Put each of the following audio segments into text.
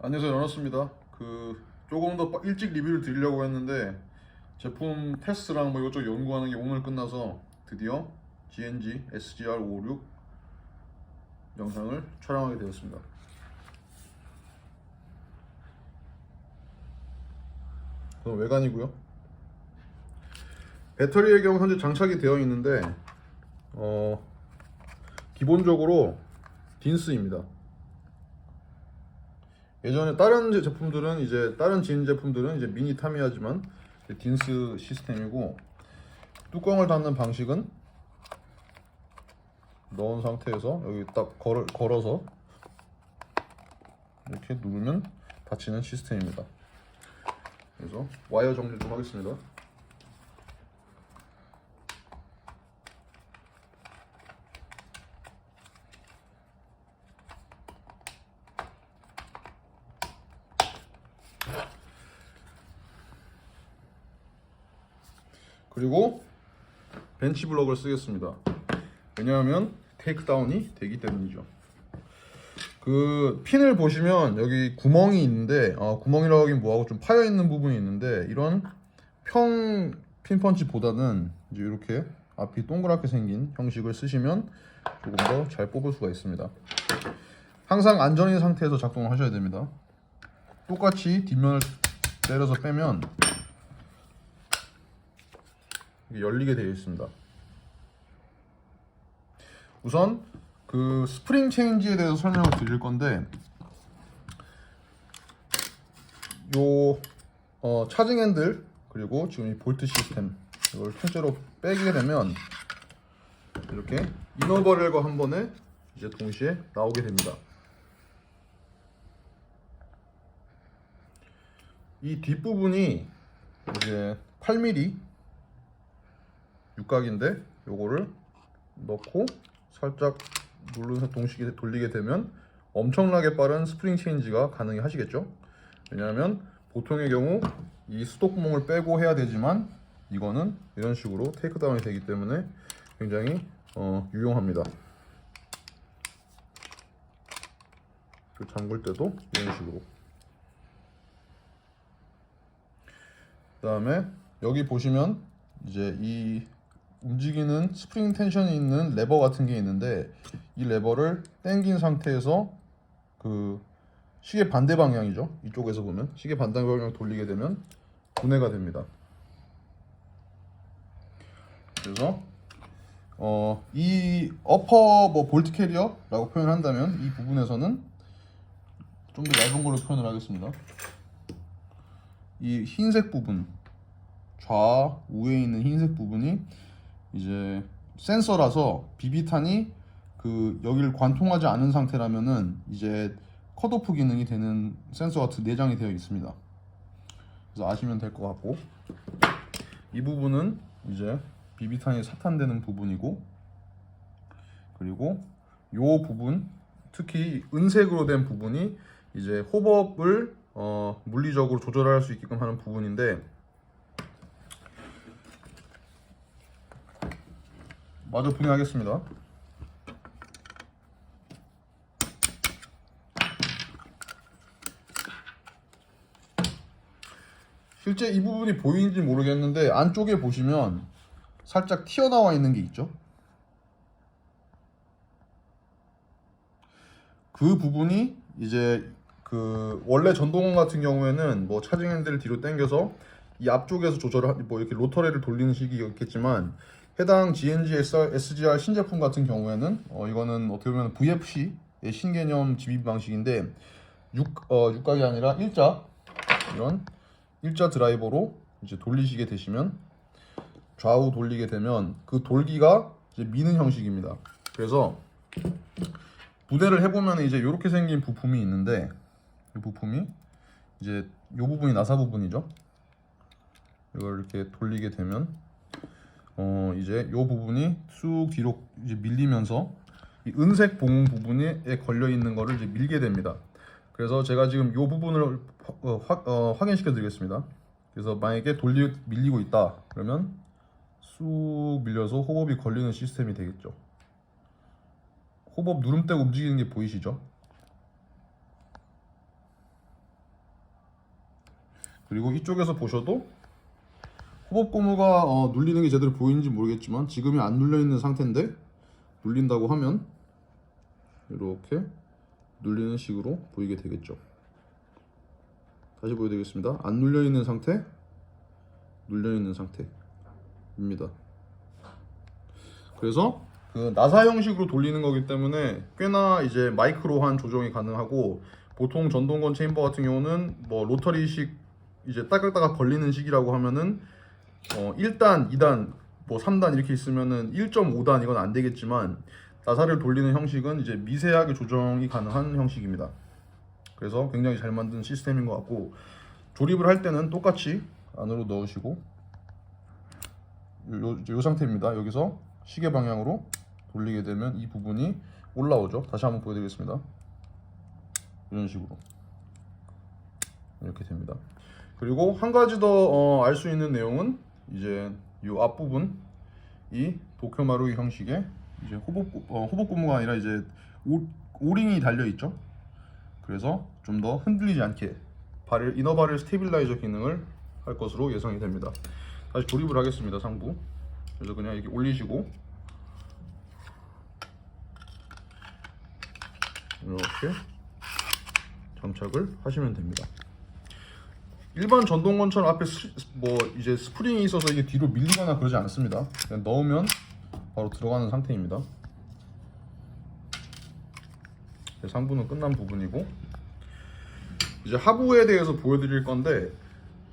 안녕하세요, 연호스입니다. 조금 더 일찍 리뷰를 드리려고 했는데 제품 테스트랑 뭐 이것저것 연구하는 게 오늘 끝나서 드디어 GNG SGR56 영상을 촬영하게 되었습니다. 그럼 외관이고요. 배터리의 경우 현재 장착이 되어 있는데 기본적으로 딘스입니다. 예전에 다른 제품들은 다른 진 제품들은 미니 타미야지만 딘스 시스템이고, 뚜껑을 닫는 방식은 넣은 상태에서 여기 딱 걸어서 이렇게 누르면 닫히는 시스템입니다. 그래서 와이어 정리 좀 하겠습니다. 그리고 벤치 블럭을 쓰겠습니다. 왜냐하면 테이크다운이 되기 때문이죠. 그 핀을 보시면 여기 구멍이 있는데, 구멍이라고 하긴 뭐하고 좀 파여 있는 부분이 있는데, 이런 평 핀펀치보다는 이제 이렇게 앞이 동그랗게 생긴 형식을 쓰시면 조금 더 잘 뽑을 수가 있습니다. 항상 안전인 상태에서 작동을 하셔야 됩니다. 똑같이 뒷면을 때려서 빼면 열리게 되어 있습니다. 우선 그 스프링 체인지에 대해서 설명을 드릴 건데, 요 차징 핸들 그리고 지금 이 볼트 시스템 이걸 통째로 빼게 되면 이렇게 이너버렐과 한 번에 이제 동시에 나오게 됩니다. 이 뒷부분이 이제 8mm 육각인데, 요거를 넣고 살짝 누르면서 동시에 돌리게 되면 엄청나게 빠른 스프링 체인지가 가능하시겠죠. 왜냐하면 보통의 경우 이 수도 구멍을 빼고 해야 되지만, 이거는 이런 식으로 테이크다운이 되기 때문에 굉장히 유용합니다. 잠글 때도 이런 식으로. 그 다음에 여기 보시면 이제 이 움직이는 스프링 텐션이 있는 레버 같은 게 있는데, 이 레버를 당긴 상태에서 그 시계 반대 방향이죠. 이쪽에서 보면 시계 반대 방향을 돌리게 되면 분해가 됩니다. 그래서 이 어퍼 볼트 캐리어라고 표현한다면, 이 부분에서는 좀 더 얇은 걸로 표현을 하겠습니다. 이 흰색 부분, 좌우에 있는 흰색 부분이 이제 센서라서 비비탄이 그 여기를 관통하지 않은 상태라면은 이제 컷오프 기능이 되는 센서가 내장이 되어 있습니다. 그래서 아시면 될 것 같고, 이 부분은 이제 비비탄이 사탄되는 부분이고, 그리고 요 부분, 특히 은색으로 된 부분이 이제 호법을 물리적으로 조절할 수 있게끔 하는 부분인데, 마저 분해하겠습니다. 실제 이 부분이 보이는지 모르겠는데, 안쪽에 보시면 살짝 튀어나와 있는 게 있죠. 그 부분이 이제 그 원래 전동원 같은 경우에는 뭐 차징 핸들을 뒤로 당겨서 이 앞쪽에서 뭐 이렇게 로터리를 돌리는 식이 있겠지만, 해당 GNG SGR 신제품 같은 경우에는 이거는 어떻게 보면 VFC의 신개념 집입 방식인데, 육각이 아니라 이런 일자 드라이버로 이제 돌리시게 되시면, 좌우 돌리게 되면 그 돌기가 이제 미는 형식입니다. 그래서 분해를 해보면 이제 이렇게 생긴 부품이 있는데, 이 부품이 이제 이 부분이 나사 부분이죠. 이걸 이렇게 돌리게 되면 이제 이 부분이 쑥 뒤로 이제 밀리면서 이 은색 봉 부분에 걸려 있는 거를 이제 밀게 됩니다. 그래서 제가 지금 이 부분을 확인시켜 드리겠습니다. 그래서 만약에 밀리고 있다 그러면 쑥 밀려서 호법이 걸리는 시스템이 되겠죠. 호법 누름대고 움직이는 게 보이시죠? 그리고 이쪽에서 보셔도 호법 고무가 눌리는 게 제대로 보이는지 모르겠지만 지금이 안 눌려 있는 상태인데 눌린다고 하면 이렇게 눌리는 식으로 보이게 되겠죠. 다시 보여드리겠습니다. 안 눌려 있는 상태, 눌려 있는 상태입니다. 그래서 그 나사 형식으로 돌리는 거기 때문에 꽤나 이제 마이크로한 조정이 가능하고, 보통 전동건 체인버 같은 경우는 뭐 로터리식 이제 따깍따깍 걸리는 식이라고 하면은 1단, 2단, 뭐 3단 이렇게 있으면은 1.5단 이건 안 되겠지만, 나사를 돌리는 형식은 이제 미세하게 조정이 가능한 형식입니다. 그래서 굉장히 잘 만든 시스템인 것 같고, 조립을 할 때는 똑같이 안으로 넣으시고 요 상태입니다. 여기서 시계 방향으로 돌리게 되면 이 부분이 올라오죠. 다시 한번 보여드리겠습니다. 이런 식으로 이렇게 됩니다. 그리고 한 가지 더 알 수 있는 내용은 이제 이 앞부분, 이 도쿄마루이 형식의 이제 호복 고무가 아니라 이제 오링이 달려 있죠. 그래서 좀 더 흔들리지 않게 이너 바렐 스테빌라이저 기능을 할 것으로 예상이 됩니다. 다시 조립을 하겠습니다. 상부. 그래서 그냥 이렇게 올리시고 이렇게 장착을 하시면 됩니다. 일반 전동건처럼 앞에 뭐 이제 스프링이 있어서 이게 뒤로 밀리거나 그러지 않습니다. 그냥 넣으면 바로 들어가는 상태입니다. 상부는 끝난 부분이고, 이제 하부에 대해서 보여드릴 건데,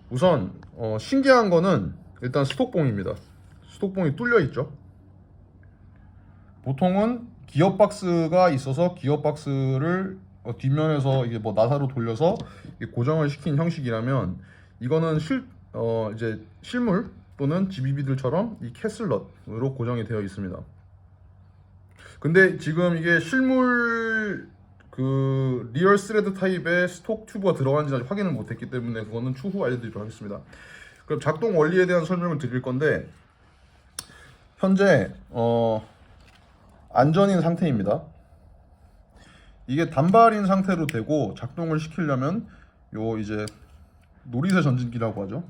우선 신기한 거는 일단 스톡봉입니다. 스톡봉이 뚫려 있죠. 보통은 기어박스가 있어서 기어박스를 뒷면에서 이게 뭐 나사로 돌려서 고정을 시킨 형식이라면, 이거는 이제 실물 또는 GBB들처럼 이 캐슬넛으로 고정이 되어 있습니다. 근데 지금 이게 실물 그 리얼 스레드 타입의 스톡 튜브가 들어간지 아직 확인을 못했기 때문에 그거는 추후 알려드리도록 하겠습니다. 그럼 작동 원리에 대한 설명을 드릴 건데, 현재 안전인 상태입니다. 이게 단발인 상태로 되고, 작동을 시키려면 요 이제 노리쇠 전진기라고 하죠.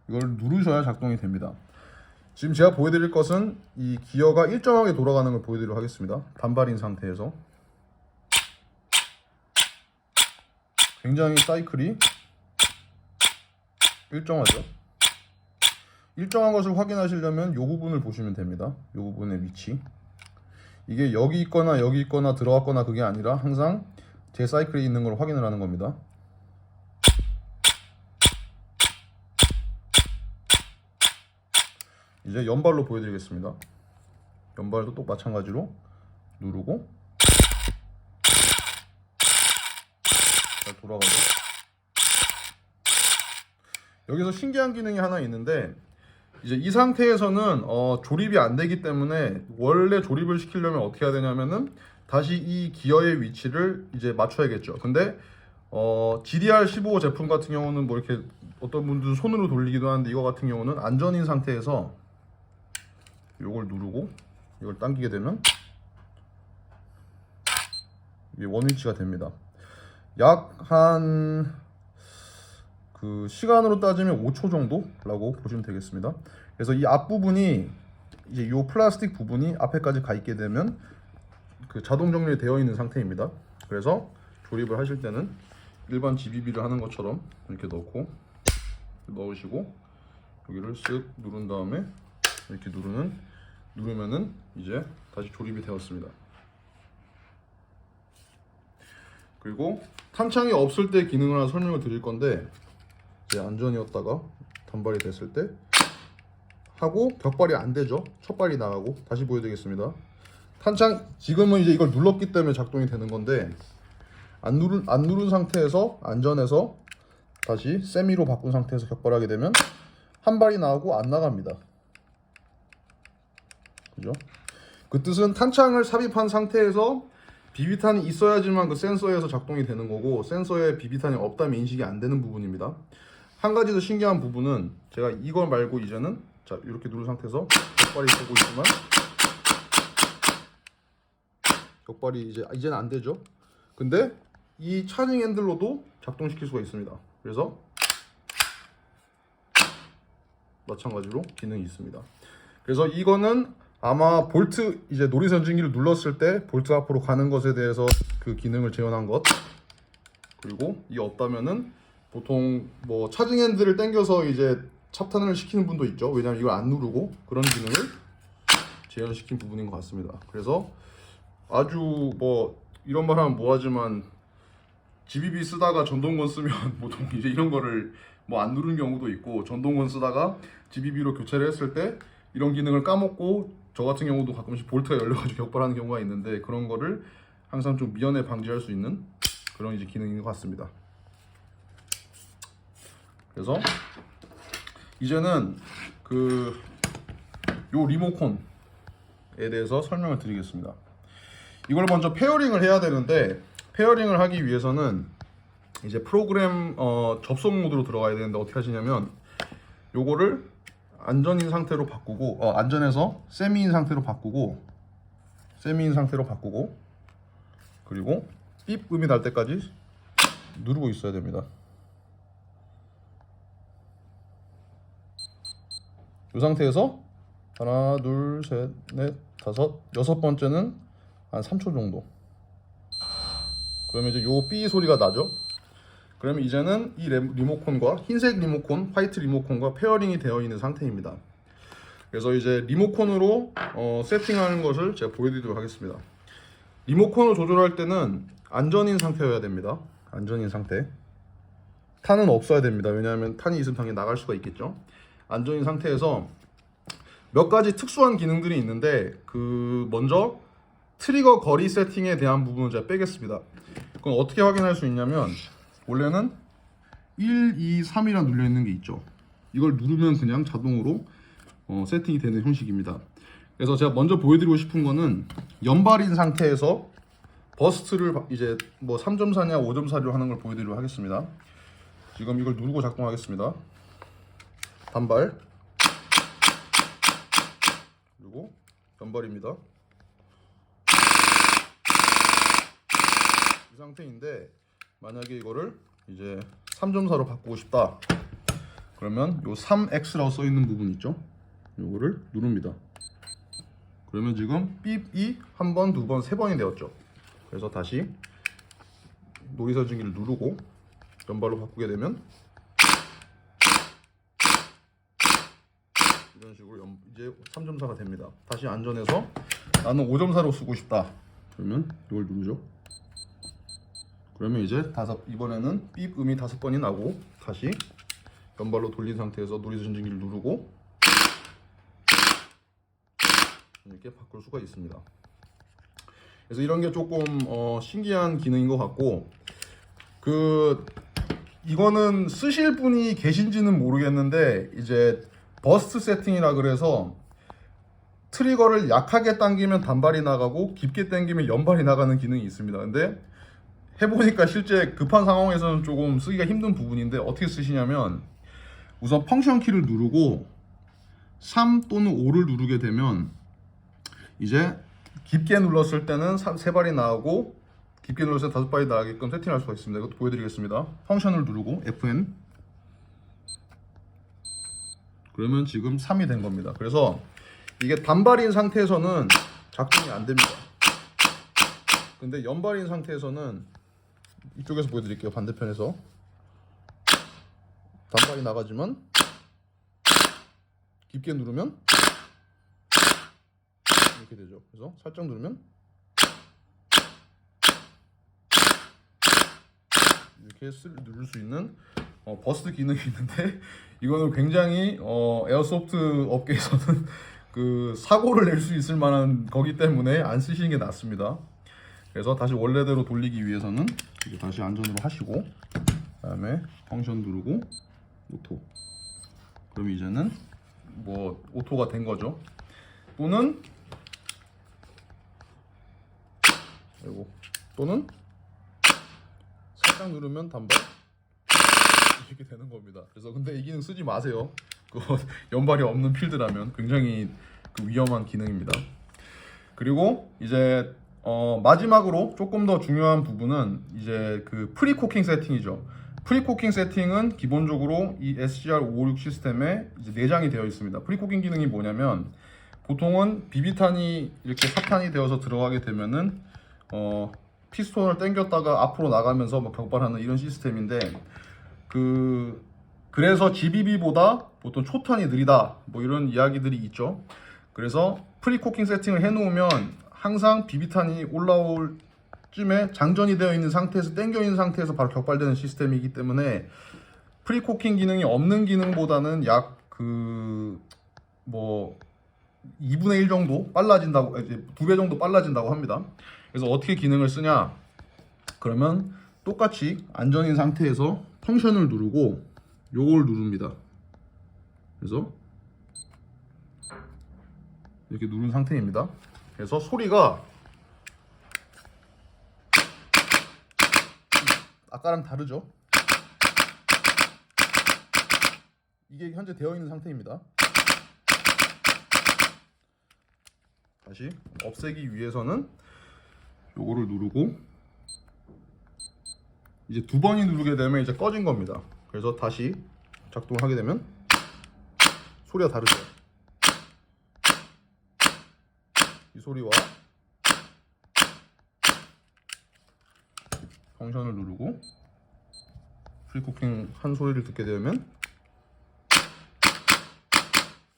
이걸 누르셔야 작동이 됩니다. 지금 제가 보여드릴 것은 이 기어가 일정하게 돌아가는 걸 보여드리도록 하겠습니다. 단발인 상태에서 굉장히 사이클이 일정하죠. 일정한 것을 확인하시려면 이 부분을 보시면 됩니다. 이 부분의 위치, 이게 여기 있거나 들어갔거나 그게 아니라 항상 제 사이클에 있는 걸 확인을 하는 겁니다. 이제 연발로 보여드리겠습니다. 연발도 또 마찬가지로 누르고 잘 돌아가죠. 여기서 신기한 기능이 하나 있는데, 이제 이 상태에서는 조립이 안 되기 때문에 원래 조립을 시키려면 어떻게 해야 되냐면은 다시 이 기어의 위치를 이제 맞춰야겠죠. 근데 GDR15 제품 같은 경우는 뭐 이렇게 어떤 분들은 손으로 돌리기도 하는데, 이거 같은 경우는 안전인 상태에서 이걸 누르고 이걸 당기게 되면 이게 원위치가 됩니다. 약 한 그 시간으로 따지면 5초 정도라고 보시면 되겠습니다. 그래서 이 앞부분이 이제 이 플라스틱 부분이 앞에까지 가 있게 되면 그 자동 정렬이 되어 있는 상태입니다. 그래서 조립을 하실 때는 일반 GBB를 하는 것처럼 이렇게 넣으시고 여기를 쓱 누른 다음에 이렇게 누르면은 이제 다시 조립이 되었습니다. 그리고 탄창이 없을 때 기능을 하나 설명을 드릴 건데, 이제 안전이었다가 단발이 됐을 때 하고 격발이 안 되죠. 첫 발이 나가고 다시 보여드리겠습니다. 탄창 지금은 이제 이걸 눌렀기 때문에 작동이 되는 건데, 안 누른 상태에서 안전에서 다시 세미로 바꾼 상태에서 격발하게 되면 한 발이 나가고 안 나갑니다. 그죠? 그 뜻은 탄창을 삽입한 상태에서 비비탄이 있어야지만 그 센서에서 작동이 되는 거고, 센서에 비비탄이 없다면 인식이 안 되는 부분입니다. 한 가지 더 신기한 부분은, 제가 이거 말고 이제는 자 이렇게 누른 상태에서 격발이 되고 있지만 격발이 이제는 안 되죠. 근데 이 차징 핸들로도 작동시킬 수가 있습니다. 그래서 마찬가지로 기능이 있습니다. 그래서 이거는 아마 볼트 이제 놀이선진기를 눌렀을 때 볼트 앞으로 가는 것에 대해서 그 기능을 재현한 것. 그리고 이게 없다면은 보통 뭐 차징 핸들을 당겨서 이제 차탄을 시키는 분도 있죠. 왜냐면 이걸 안 누르고 그런 기능을 재현시킨 부분인 것 같습니다. 그래서 아주 뭐 이런 말 하면 뭐하지만 GBB 쓰다가 전동건 쓰면 보통 이제 이런 거를 뭐 안 누르는 경우도 있고, 전동건 쓰다가 GBB로 교체를 했을 때 이런 기능을 까먹고 저 같은 경우도 가끔씩 볼트가 열려가지고 격발하는 경우가 있는데, 그런 거를 항상 좀 미연에 방지할 수 있는 그런 이제 기능인 것 같습니다. 그래서 이제는 요 리모컨에 대해서 설명을 드리겠습니다. 이걸 먼저 페어링을 해야 되는데, 페어링을 하기 위해서는 이제 프로그램 접속 모드로 들어가야 되는데, 어떻게 하시냐면 요거를 안전인 상태로 바꾸고 안전에서 세미인 상태로 바꾸고, 그리고 삐 음이 날 때까지 누르고 있어야 됩니다. 이 상태에서 하나, 둘, 셋, 넷, 다섯, 여섯 번째는 한 3초 정도. 그러면 이제 요 삐 소리가 나죠. 그러면 이제는 이 리모컨과 흰색 리모컨, 화이트 리모컨과 페어링이 되어 있는 상태입니다. 그래서 이제 리모컨으로 세팅하는 것을 제가 보여드리도록 하겠습니다. 리모컨을 조절할 때는 안전인 상태여야 됩니다. 안전인 상태. 탄은 없어야 됩니다. 왜냐하면 탄이 있으면 당연히 나갈 수가 있겠죠. 안전인 상태에서 몇 가지 특수한 기능들이 있는데, 먼저 트리거 거리 세팅에 대한 부분은 제가 빼겠습니다. 그건 어떻게 확인할 수 있냐면, 원래는 1, 2, 3이라 눌려 있는 게 있죠. 이걸 누르면 그냥 자동으로 세팅이 되는 형식입니다. 그래서 제가 먼저 보여드리고 싶은 거는 연발인 상태에서 버스트를 이제 뭐 3.4냐 5.4로 하는 걸 보여드리도록 하겠습니다. 지금 이걸 누르고 작동하겠습니다. 단발, 그리고 연발입니다. 이 상태인데, 만약에 이거를 이제 3.4로 바꾸고 싶다 그러면 요 3X라고 써 있는 부분 있죠? 요거를 누릅니다. 그러면 지금 삐이 한 번, 두 번, 세 번이 되었죠. 그래서 다시 놀이선진기를 누르고 연발로 바꾸게 되면 이런 식으로 이제 3.4가 됩니다. 다시 안전해서 나는 5.4로 쓰고 싶다 그러면 이걸 누르죠. 그러면 이제 이번에는 삐 음이 5번이 나고, 다시 연발로 돌린 상태에서 놀이선진기를 누르고 이렇게 바꿀 수가 있습니다. 그래서 이런 게 조금 신기한 기능인 것 같고, 이거는 쓰실 분이 계신지는 모르겠는데, 이제 버스트 세팅이라 그래서 트리거를 약하게 당기면 단발이 나가고 깊게 당기면 연발이 나가는 기능이 있습니다. 근데 해보니까 실제 급한 상황에서는 조금 쓰기가 힘든 부분인데, 어떻게 쓰시냐면 우선 펑션 키를 누르고 3 또는 5를 누르게 되면 이제 깊게 눌렀을 때는 3발이 나오고, 깊게 눌렀을 때 5발이 나가게끔 세팅할 수가 있습니다. 이것도 보여드리겠습니다. 펑션을 누르고 FN, 그러면 지금 3이 된 겁니다. 그래서 이게 단발인 상태에서는 작동이 안 됩니다. 근데 연발인 상태에서는, 이쪽에서 보여드릴게요. 반대편에서 단발이 나가지만 깊게 누르면 이렇게 되죠. 그래서 살짝 누르면 이렇게 누를 수 있는 버스트 기능이 있는데, 이거는 굉장히 에어소프트 업계에서는 사고를 낼 수 있을 만한 거기 때문에 안 쓰시는 게 낫습니다. 그래서 다시 원래대로 돌리기 위해서는 이제 다시 안전으로 하시고, 그다음에 펑션 누르고 오토. 그럼 이제는 뭐 오토가 된 거죠. 또는 살짝 누르면 단발, 이렇게 되는 겁니다. 그래서 근데 이 기능 쓰지 마세요. 연발이 없는 필드라면 굉장히 위험한 기능입니다. 그리고 이제 마지막으로 조금 더 중요한 부분은 이제 프리코킹 세팅이죠. 프리코킹 세팅은 기본적으로 이 SCR556 시스템에 이제 내장이 되어 있습니다. 프리코킹 기능이 뭐냐면 보통은 비비탄이 이렇게 사탄이 되어서 들어가게 되면은 피스톤을 당겼다가 앞으로 나가면서 뭐 격발하는 이런 시스템인데 그래서 GBB보다 보통 초탄이 느리다 뭐 이런 이야기들이 있죠. 그래서 프리코킹 세팅을 해놓으면 항상 비비탄이 올라올 쯤에 장전이 되어 있는 상태에서 당겨 있는 상태에서 바로 격발되는 시스템이기 때문에 프리코킹 기능이 없는 기능보다는 약 뭐 2분의 1 정도 빨라진다고, 이제 2배 정도 빨라진다고 합니다. 그래서 어떻게 기능을 쓰냐? 그러면 똑같이 안전인 상태에서 펑션을 누르고 요걸 누릅니다. 그래서 이렇게 누른 상태입니다. 그래서 소리가 아까랑 다르죠? 이게 현재 되어 있는 상태입니다. 다시 없애기 위해서는 요거를 누르고 이제 2번이 누르게 되면 이제 꺼진 겁니다. 그래서 다시 작동을 하게 되면 소리가 다르죠. 이 소리와 펑션을 누르고 프리코킹 한 소리를 듣게 되면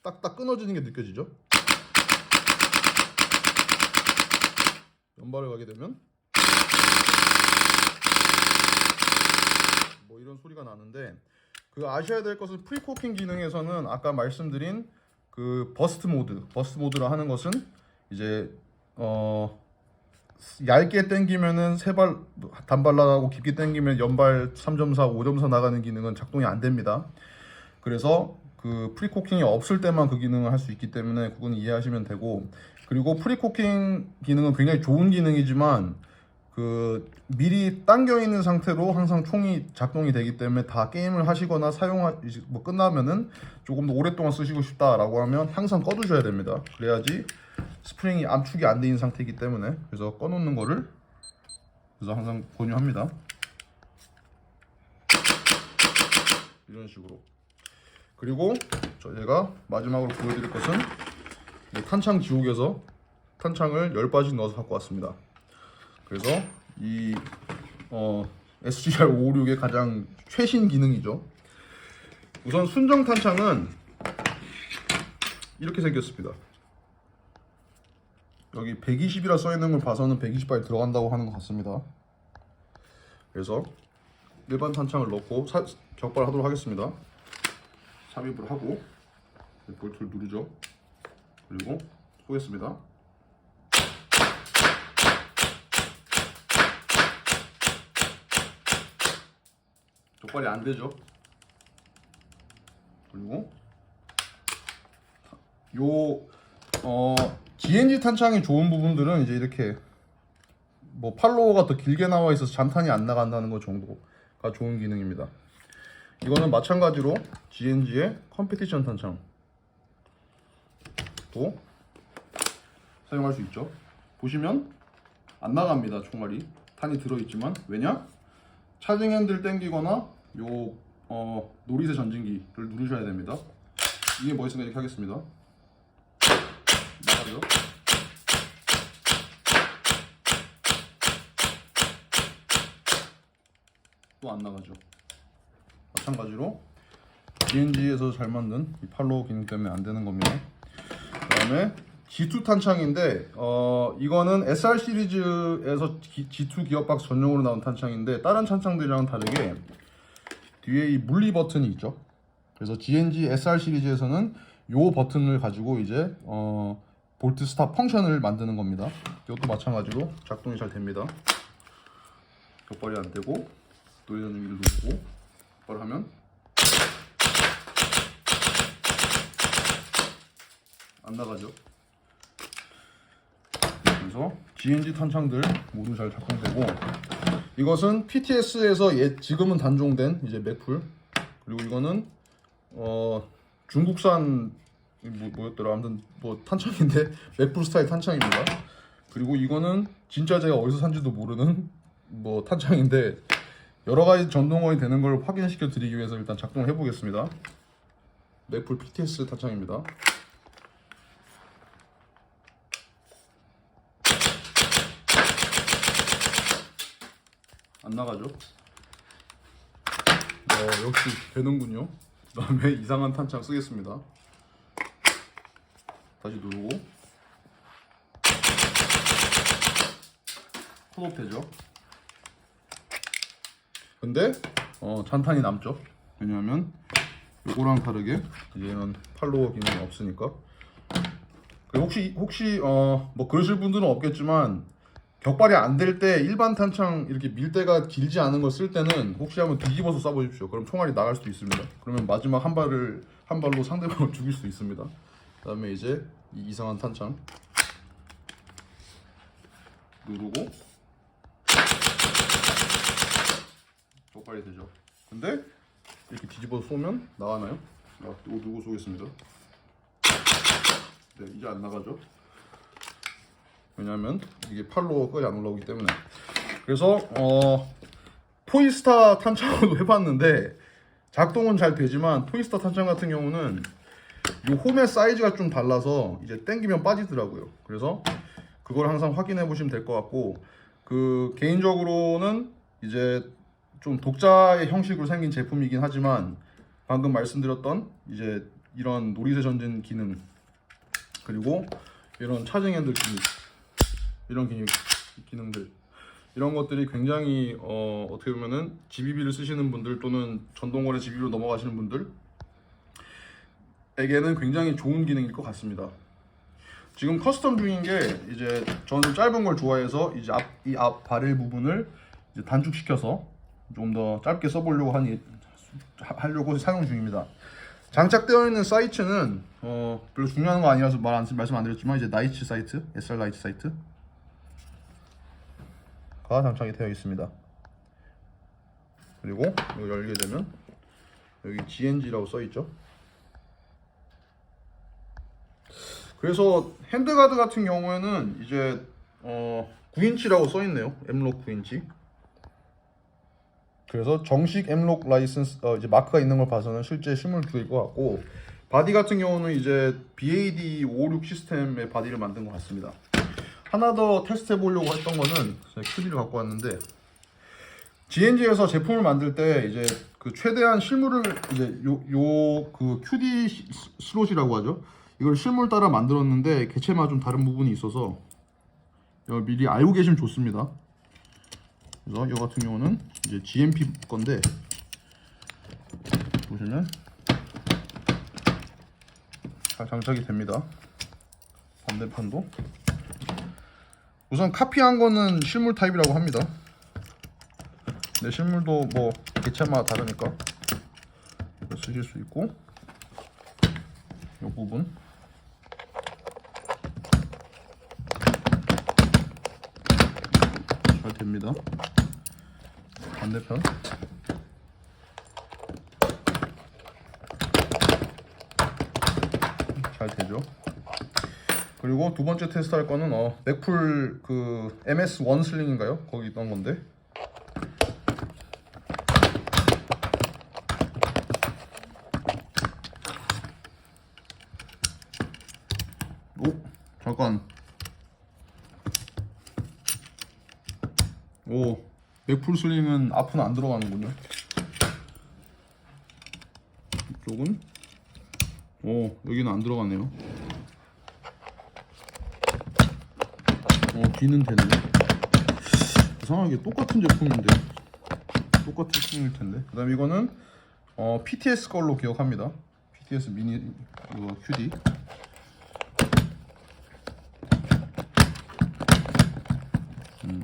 딱딱 끊어지는 게 느껴지죠. 연발을 가게 되면 뭐 이런 소리가 나는데, 아셔야 될 것은 프리코킹 기능에서는 아까 말씀드린 버스트 모드라 하는 것은 이제 얇게 당기면은 3발 단발 나가고 깊게 당기면 연발 3.4, 5.4 나가는 기능은 작동이 안 됩니다. 그래서 프리코킹이 없을 때만 그 기능을 할 수 있기 때문에 그건 이해하시면 되고, 그리고 프리코킹 기능은 굉장히 좋은 기능이지만 미리 당겨 있는 상태로 항상 총이 작동이 되기 때문에 다 게임을 하시거나 뭐 끝나면은 조금 더 오랫동안 쓰시고 싶다라고 하면 항상 꺼두셔야 됩니다. 그래야지 스프링이 압축이 안 돼 있는 상태이기 때문에. 그래서 꺼놓는 거를 그래서 항상 권유합니다. 이런 식으로. 그리고 제가 마지막으로 보여드릴 것은 탄창 지옥에서 탄창을 10바씩 넣어서 갖고 왔습니다. 그래서 이 SCR556의 가장 최신 기능이죠. 우선 순정 탄창은 이렇게 생겼습니다. 여기 120이라 써있는 걸 봐서는 120발이 들어간다고 하는 것 같습니다. 그래서 일반 탄창을 넣고 격발하도록 하겠습니다. 삽입을 하고 볼트를 누르죠. 그리고 쏘겠습니다. 격발이 안 되죠. 그리고 GNG 탄창의 좋은 부분들은 이제 이렇게 뭐 팔로워가 더 길게 나와 있어서 잔탄이 안 나간다는 것 정도가 좋은 기능입니다. 이거는 마찬가지로 GNG의 컴피티션 탄창도 사용할 수 있죠. 보시면 안 나갑니다. 총알이 탄이 들어있지만, 왜냐? 차징 핸들 당기거나 노리쇠 전진기를 누르셔야 됩니다. 이게 뭐 있으면 이렇게 하겠습니다. 나가죠. 또 안 나가죠. 마찬가지로 GNG에서 잘 만든 이 팔로우 기능 때문에 안 되는 겁니다. 그 다음에 G2 탄창인데 이거는 SR 시리즈에서 G2 기어박스 전용으로 나온 탄창인데, 다른 탄창들이랑은 다르게 뒤에 이 물리 버튼이 있죠. 그래서 GNG SR 시리즈에서는 요 버튼을 가지고 이제 볼트 스탑 펑션을 만드는 겁니다. 이것도 마찬가지로 작동이 잘 됩니다. 격발이 안 되고 노리 전진기를 누르고 격발을 하면 안 나가죠. 그래서 GNG 탄창들 모두 잘 작동되고, 이것은 PTS에서 지금은 단종된 이제 맥풀, 그리고 이거는 중국산 뭐였더라, 아무튼 뭐 탄창인데 맥풀 스타일 탄창입니다. 그리고 이거는 진짜 제가 어디서 산지도 모르는 뭐 탄창인데 여러 가지 전동원이 되는 걸 확인시켜 드리기 위해서 일단 작동을 해보겠습니다. 맥풀 PTS 탄창입니다. 안 나가죠? 역시 되는군요. 그 다음에 이상한 탄창 쓰겠습니다. 다시 누르고 컷오프 되죠? 근데 잔탄이 남죠. 왜냐하면 요거랑 다르게 이제 이런 팔로워 기능이 없으니까. 그리고 혹시 뭐 그러실 분들은 없겠지만 격발이 안 될 때 일반 탄창 이렇게 밀대가 길지 않은 거 쓸 때는 혹시 한번 뒤집어서 쏴보십시오. 그럼 총알이 나갈 수도 있습니다. 그러면 마지막 한 발로 상대방을 죽일 수 있습니다. 그다음에 이제 이 이상한 탄창 누르고 격발이 되죠. 근데 이렇게 뒤집어서 쏘면 나가나요? 이거 누르고 쏘겠습니다. 네, 이제 안 나가죠. 왜냐면 이게 팔로워가 안 올라오기 때문에. 그래서 토이스타 탄창으로 해봤는데 작동은 잘 되지만 토이스타 탄창 같은 경우는 이 홈의 사이즈가 좀 달라서 이제 당기면 빠지더라고요. 그래서 그걸 항상 확인해 보시면 될 것 같고, 그 개인적으로는 이제 좀 독자의 형식으로 생긴 제품이긴 하지만 방금 말씀드렸던 이제 이런 놀이새 전진 기능, 그리고 이런 차징 핸들 기능, 이런 기능들, 이런 것들이 굉장히 어떻게 보면은 GBB를 쓰시는 분들 또는 전동거래 GBB로 넘어가시는 분들에게는 굉장히 좋은 기능일 것 같습니다. 지금 커스텀 중인 게, 이제 저는 좀 짧은 걸 좋아해서 이제 이 앞 바렐 부분을 이제 단축시켜서 좀 더 짧게 써보려고 하려고 사용 중입니다. 장착되어 있는 사이트는 별로 중요한 거 아니라서 말씀 안 드렸지만 이제 나이츠 사이트, SR 나이츠 사이트가 장착이 되어 있습니다. 그리고 이거 열게 되면 여기 GNG라고 써 있죠. 그래서 핸드가드 같은 경우에는 이제 9인치라고 써 있네요. Mlock 9인치. 그래서 정식 Mlock 라이선스 이제 마크가 있는 걸 봐서는 실제 실물 규일 것 같고, 바디 같은 경우는 이제 BAD 556 시스템의 바디를 만든 것 같습니다. 하나 더 테스트 해보려고 했던 거는 제가 QD를 갖고 왔는데, GNG에서 제품을 만들 때 이제 그 최대한 실물을 이제 그 QD 슬롯이라고 하죠. 이걸 실물 따라 만들었는데 개체마다 좀 다른 부분이 있어서 미리 알고 계시면 좋습니다. 그래서 이 같은 경우는 이제 GMP 건데, 보시면 잘 장착이 됩니다. 반대편도 우선 카피한 거는 실물 타입이라고 합니다. 근데 실물도 뭐 개체마다 다르니까 쓰실 수 있고, 이 부분 잘 됩니다. 반대편 잘 되죠. 그리고 두 번째 테스트 할 거는 맥풀 그 MS1 슬링인가요? 거기 있던 건데, 잠깐. 맥풀 슬링은 앞은 안 들어가는군요. 이쪽은 여기는 안 들어가네요. 뒤는 되네. 이상하게 똑같은 제품인데, 똑같은 제품일 텐데. 그다음 이거는 PTS 걸로 기억합니다. PTS 미니 이거 QD.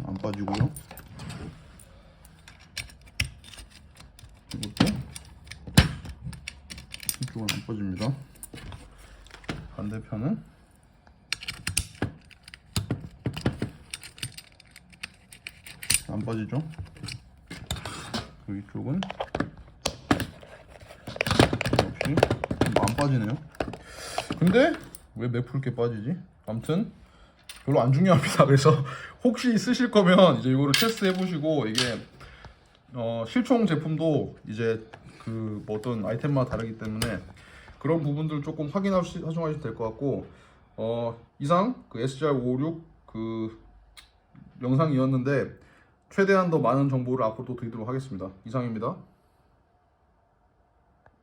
안 빠지고요. 이것도 이쪽은 안 빠집니다. 반대편은 안 빠지죠. 여기 쪽은 역시 안 빠지네요. 근데 왜 맥풀 이렇게 빠지지? 아무튼 별로 안 중요합니다. 그래서 혹시 쓰실 거면 이제 이거를 테스트 해보시고, 이게 실총 제품도 이제 그 뭐 어떤 아이템마다 다르기 때문에 그런 부분들 조금 확인하시면 될 것 같고 이상 그 SGR556 그 영상이었는데 최대한 더 많은 정보를 앞으로 또 드리도록 하겠습니다. 이상입니다.